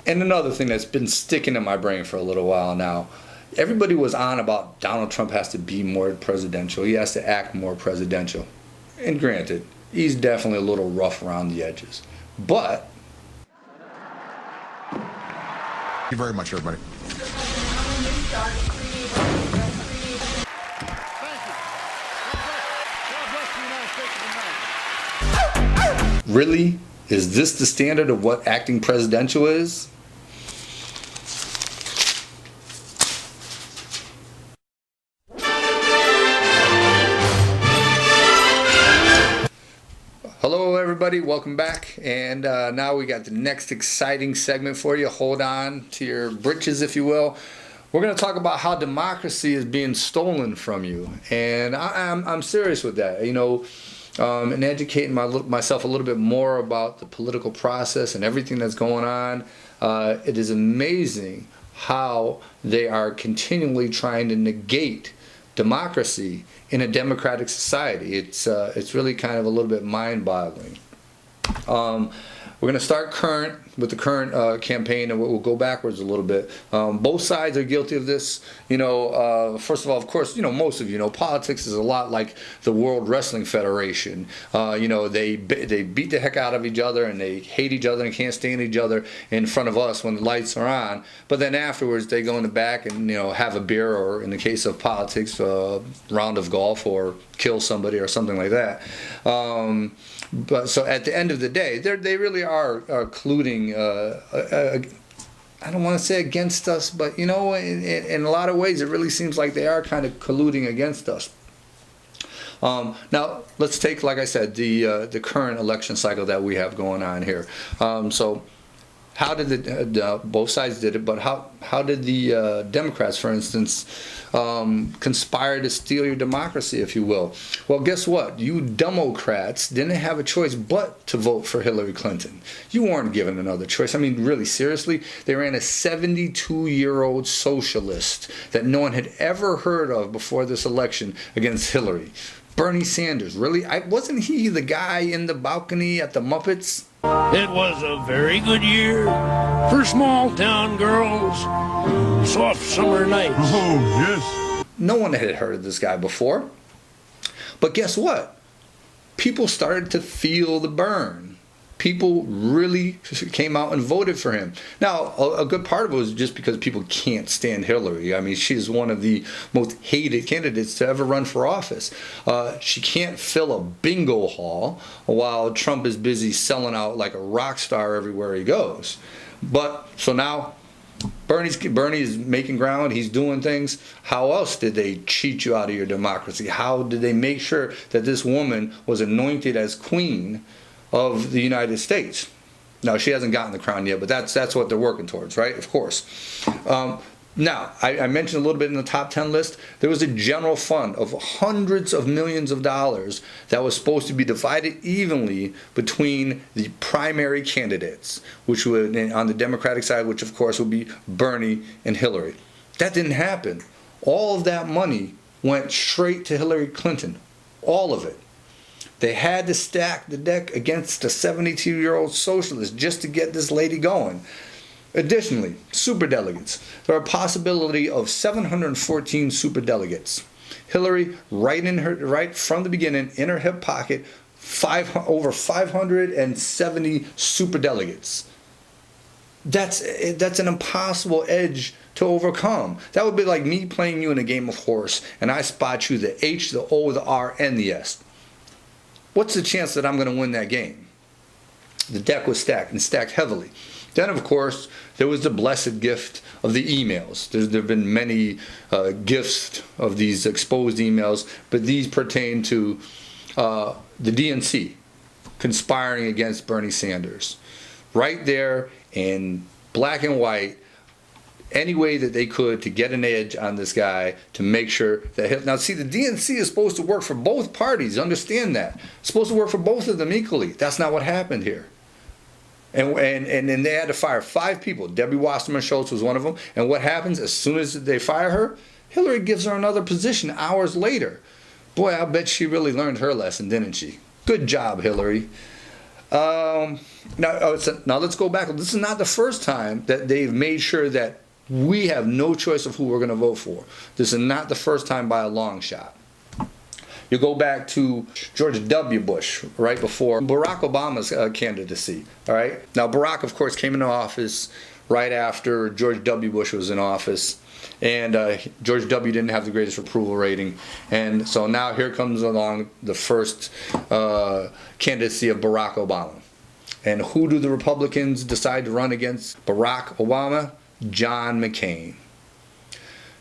And another thing that's been sticking in my brain for a little while now, everybody was on about Donald Trump has to be more presidential. He has to act more presidential. And granted, he's definitely a little rough around the edges. But thank you very much, everybody. really? Is this the standard of what acting presidential is? Hello everybody, welcome back, and now we got the next exciting segment for you. Hold on to your britches, if you will. We're going to talk about how democracy is being stolen from you, and I'm serious with that. You know, and educating myself a little bit more about the political process and everything that's going on. It is amazing how they are continually trying to negate democracy in a democratic society. It's really kind of a little bit mind-boggling. We're going to start with the current campaign, and we'll go backwards a little bit. Both sides are guilty of this. You know, first of all, of course, you know, most of you know, politics is a lot like the World Wrestling Federation. You know, they beat the heck out of each other, and they hate each other and can't stand each other in front of us when the lights are on. But then afterwards, they go in the back and, you know, have a beer, or in the case of politics, a round of golf, or kill somebody or something like that. But so at the end of the day, they really are colluding. I don't want to say against us, but you know, in a lot of ways, it really seems like they are kind of colluding against us. Now, let's take, like I said, the current election cycle that we have going on here. So, how did both sides did it? But how did the Democrats, for instance, conspire to steal your democracy, if you will? Well, guess what? You Democrats didn't have a choice but to vote for Hillary Clinton. You weren't given another choice. I mean, really, seriously? They ran a 72-year-old socialist that no one had ever heard of before this election against Hillary. Bernie Sanders, really? Wasn't he the guy in the balcony at the Muppets? It was a very good year for small town girls. Soft summer nights. Oh, yes. No one had heard of this guy before. But guess what? People started to feel the burn. People really came out and voted for him. Now, a good part of it was just because people can't stand Hillary. I mean, she's one of the most hated candidates to ever run for office. She can't fill a bingo hall while Trump is busy selling out like a rock star everywhere he goes. But, so now, Bernie is making ground. He's doing things. How else did they cheat you out of your democracy? How did they make sure that this woman was anointed as queen of the United States? Now, she hasn't gotten the crown yet, but that's what they're working towards, right? Of course. Now, I mentioned a little bit in the top 10 list, there was a general fund of hundreds of millions of dollars that was supposed to be divided evenly between the primary candidates, which would, on the Democratic side, which of course would be Bernie and Hillary. That didn't happen. All of that money went straight to Hillary Clinton. All of it. They had to stack the deck against a 72-year-old socialist just to get this lady going. Additionally, superdelegates. There are a possibility of 714 superdelegates. Hillary, right from the beginning, in her hip pocket, over 570 superdelegates. That's an impossible edge to overcome. That would be like me playing you in a game of horse, and I spot you the H, the O, the R, and the S. What's the chance that I'm going to win that game? The deck was stacked, and stacked heavily. Then, of course, there was the blessed gift of the emails. There have been many gifts of these exposed emails, but these pertain to the DNC conspiring against Bernie Sanders. Right there in black and white, any way that they could to get an edge on this guy to make sure that... Now, see, the DNC is supposed to work for both parties. Understand that. It's supposed to work for both of them equally. That's not what happened here. And then they had to fire 5 people. Debbie Wasserman Schultz was one of them. And what happens as soon as they fire her? Hillary gives her another position hours later. Boy, I bet she really learned her lesson, didn't she? Good job, Hillary. Now let's go back. This is not the first time that they've made sure that we have no choice of who we're going to vote for. This is not the first time by a long shot. You go back to George W. Bush, right before Barack Obama's candidacy. All right. Now Barack, of course, came into office right after George W. Bush was in office, and George W. didn't have the greatest approval rating, and so now here comes along the first candidacy of Barack Obama. And who do the Republicans decide to run against Barack Obama? John McCain.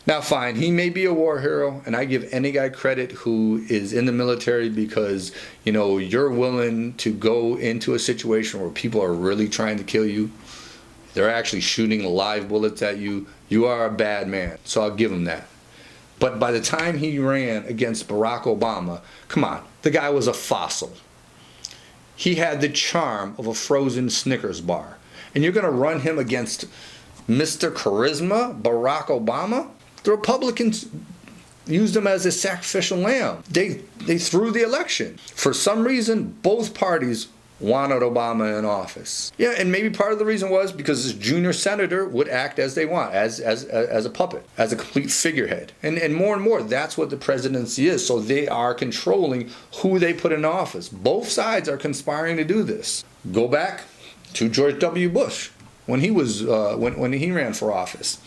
Now fine, he may be a war hero, and I give any guy credit who is in the military, because you're willing to go into a situation where people are really trying to kill you. They're actually shooting live bullets at you. You are a bad man, so I'll give him that. But by the time he ran against Barack Obama, come on, the guy was a fossil. He had the charm of a frozen Snickers bar. And you're going to run him against Mr. Charisma, Barack Obama? The Republicans used him as a sacrificial lamb. They threw the election. For some reason, both parties wanted Obama in office. Yeah, and maybe part of the reason was because this junior senator would act as they want, as a puppet, as a complete figurehead. And more, that's what the presidency is. So they are controlling who they put in office. Both sides are conspiring to do this. Go back to George W. Bush when he was when he ran for office.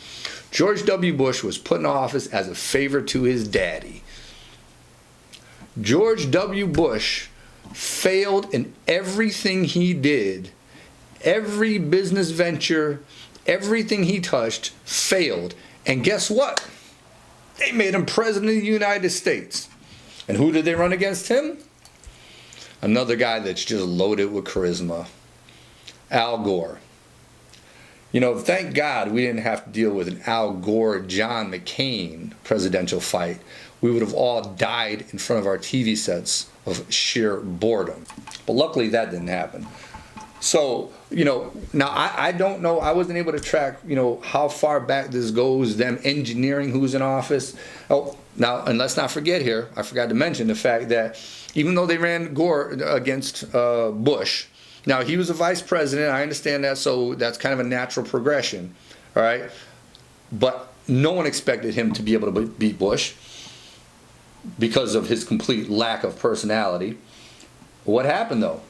George W. Bush was put in office as a favor to his daddy. George W. Bush failed in everything he did. Every business venture, everything he touched failed. And guess what? They made him president of the United States. And who did they run against him? Another guy that's just loaded with charisma. Al Gore. Thank God we didn't have to deal with an Al Gore, John McCain presidential fight. We would have all died in front of our TV sets of sheer boredom. But luckily that didn't happen. So, now I don't know, I wasn't able to track, how far back this goes, them engineering who's in office. Oh, now, and let's not forget here, I forgot to mention the fact that even though they ran Gore against Bush, now he was a vice president, I understand that, so that's kind of a natural progression, all right? But no one expected him to be able to beat Bush because of his complete lack of personality. What happened though?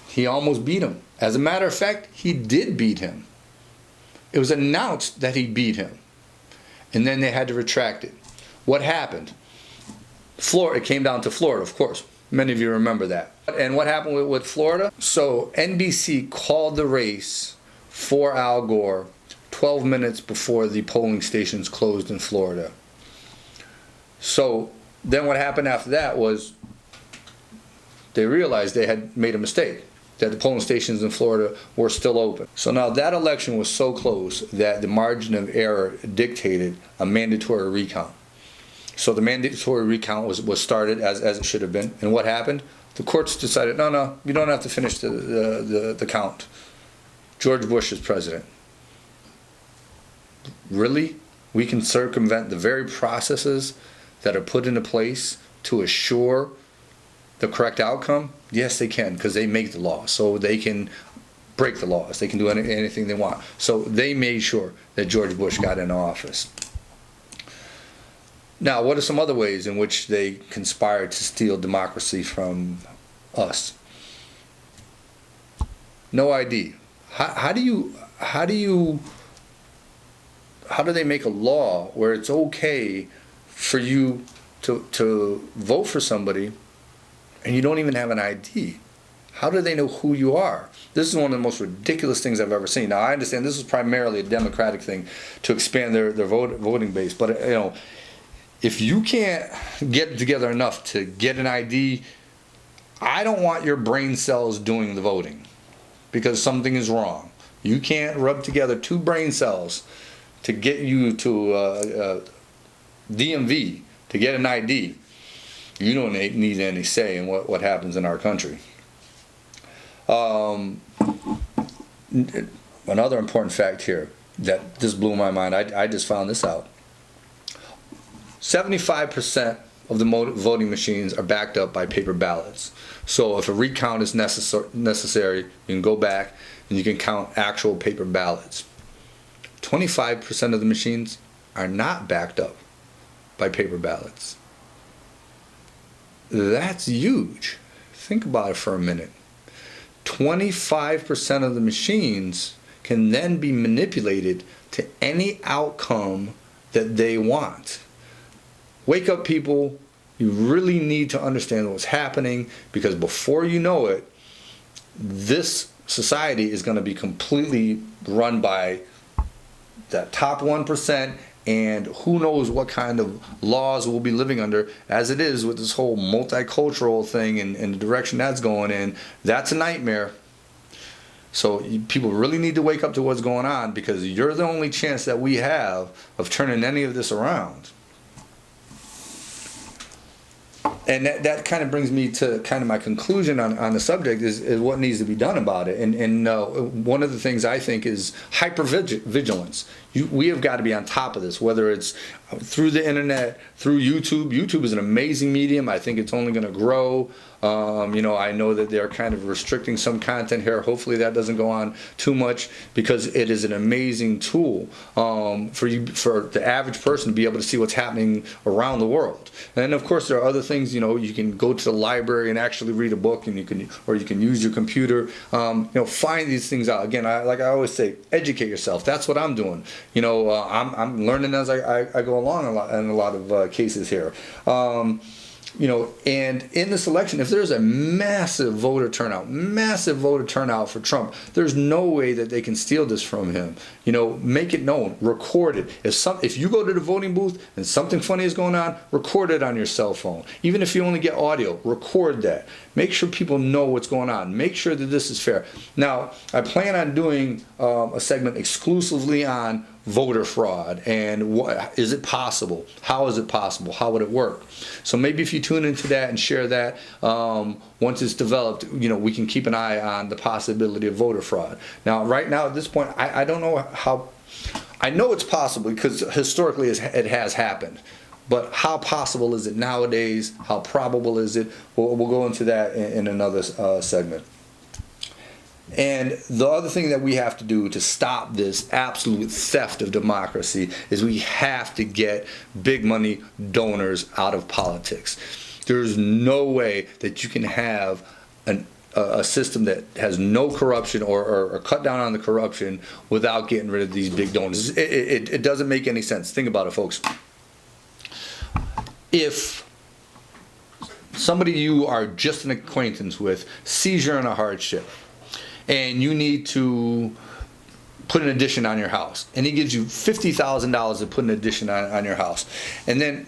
He almost beat him. As a matter of fact, he did beat him. It was announced that he beat him. And then they had to retract it. What happened? It came down to Florida, of course. Many of you remember that. And what happened with Florida? So NBC called the race for Al Gore 12 minutes before the polling stations closed in Florida. So then what happened after that was they realized they had made a mistake, that the polling stations in Florida were still open. So now that election was so close that the margin of error dictated a mandatory recount. So the mandatory recount was started as it should have been. And what happened? The courts decided, no, you don't have to finish the count. George Bush is president. Really? We can circumvent the very processes that are put into place to assure the correct outcome? Yes, they can, because they make the law. So they can break the laws. They can do anything they want. So they made sure that George Bush got into office. Now, what are some other ways in which they conspired to steal democracy from us? No ID. How do they make a law where it's okay for you to vote for somebody and you don't even have an ID? How do they know who you are? This is one of the most ridiculous things I've ever seen. Now, I understand this is primarily a Democratic thing to expand their voting base, but if you can't get together enough to get an ID, I don't want your brain cells doing the voting, because something is wrong. You can't rub together two brain cells to get you to DMV to get an ID. You don't need any say in what happens in our country. Another important fact here that just blew my mind, I just found this out. 75% of the voting machines are backed up by paper ballots. So if a recount is necessary, you can go back and you can count actual paper ballots. 25% of the machines are not backed up by paper ballots. That's huge. Think about it for a minute. 25% of the machines can then be manipulated to any outcome that they want. Wake up, people. You really need to understand what's happening, because before you know it, this society is going to be completely run by that top 1%, and who knows what kind of laws we'll be living under, as it is with this whole multicultural thing and the direction that's going in. That's a nightmare. So people really need to wake up to what's going on, because you're the only chance that we have of turning any of this around. And that kind of brings me to kind of my conclusion on the subject is what needs to be done about it. And one of the things I think is hypervigilance. We have got to be on top of this, whether it's through the internet, through YouTube. YouTube is an amazing medium. I think it's only going to grow. I know that they're kind of restricting some content here. Hopefully that doesn't go on too much, because it is an amazing tool for the average person to be able to see what's happening around the world. And of course, there are other things. You can go to the library and actually read a book, and you can use your computer. Find these things out. Again, like I always say, educate yourself. That's what I'm doing. I'm learning as I go along in a lot of cases here. And in this election, if there's a massive voter turnout for Trump, there's no way that they can steal this from him. Make it known, record it. If you go to the voting booth and something funny is going on, record it on your cell phone. Even if you only get audio, record that. Make sure people know what's going on. Make sure that this is fair. Now, I plan on doing a segment exclusively on voter fraud and is it possible? How is it possible? How would it work? So maybe if you tune into that and share that, once it's developed, we can keep an eye on the possibility of voter fraud. Now, right now at this point, I don't know how. I know it's possible because historically it has happened. But how possible is it nowadays? How probable is it? We'll go into that in another segment. And the other thing that we have to do to stop this absolute theft of democracy is we have to get big money donors out of politics. There's no way that you can have a system that has no corruption or cut down on the corruption without getting rid of these big donors. It doesn't make any sense. Think about it, folks. If somebody you are just an acquaintance with sees you're in a hardship, and you need to put an addition on your house, and he gives you $50,000 to put an addition on your house, and then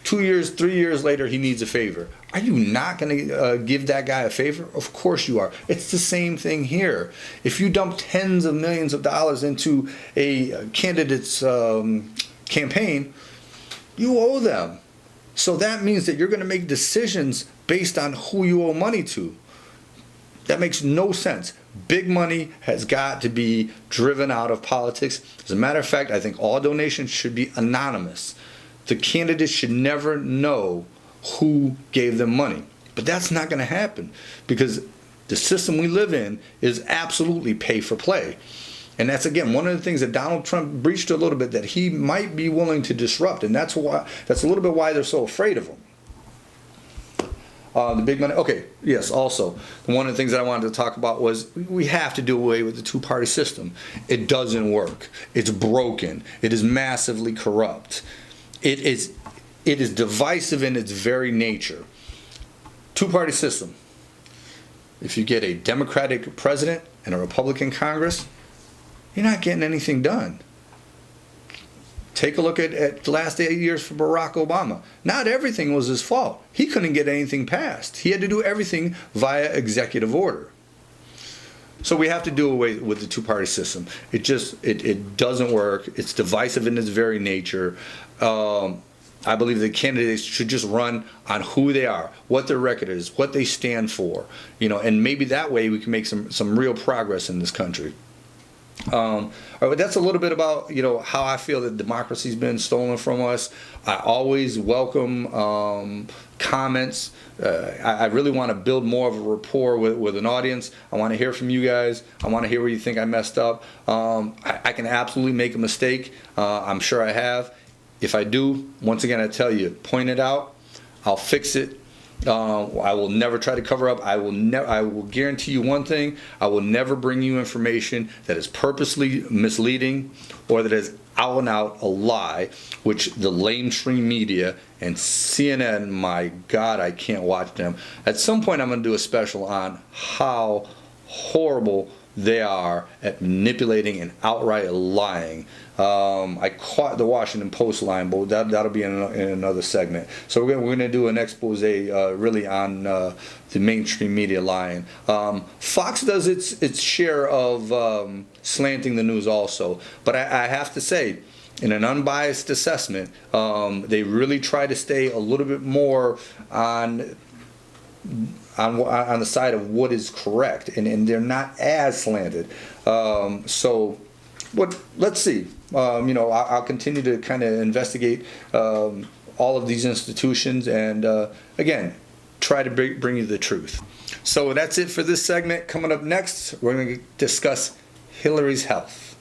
2 years, 3 years later, he needs a favor. Are you not going to give that guy a favor? Of course you are. It's the same thing here. If you dump tens of millions of dollars into a candidate's campaign, you owe them. So that means that you're going to make decisions based on who you owe money to. That makes no sense. Big money has got to be driven out of politics. As a matter of fact, I think all donations should be anonymous. The candidates should never know who gave them money. But that's not going to happen, because the system we live in is absolutely pay for play. And that's, again, one of the things that Donald Trump breached a little bit, that he might be willing to disrupt. And that's a little bit why they're so afraid of him. The big money. Okay, yes, also, one of the things that I wanted to talk about was we have to do away with the two-party system. It doesn't work. It's broken. It is massively corrupt. It is divisive in its very nature. Two-party system. If you get a Democratic president and a Republican Congress, you're not getting anything done. Take a look at the last 8 years for Barack Obama. Not everything was his fault. He couldn't get anything passed. He had to do everything via executive order. So we have to do away with the two-party system. It doesn't work. It's divisive in its very nature. I believe the candidates should just run on who they are, what their record is, what they stand for, and maybe that way we can make some real progress in this country. All right, but that's a little bit about how I feel that democracy's been stolen from us. I always welcome comments. I really want to build more of a rapport with an audience. I want to hear from you guys. I want to hear where you think I messed up. I can absolutely make a mistake. I'm sure I have. If I do, once again, I tell you, point it out. I'll fix it. I will never try to cover up. I will guarantee you one thing. I will never bring you information that is purposely misleading or that is out and out a lie, which the lamestream media and CNN, my God, I can't watch them. At some point, I'm going to do a special on how horrible they are at manipulating and outright lying. I caught the Washington Post line, but that'll be in another segment. So we're going to do an expose really on the mainstream media lying. Fox does its share of slanting the news also, but I have to say, in an unbiased assessment, they really try to stay a little bit more on the side of what is correct, and they're not as slanted. So let's see. I'll continue to kind of investigate all of these institutions and, again, try to bring you the truth. So that's it for this segment. Coming up next, we're going to discuss Hillary's health.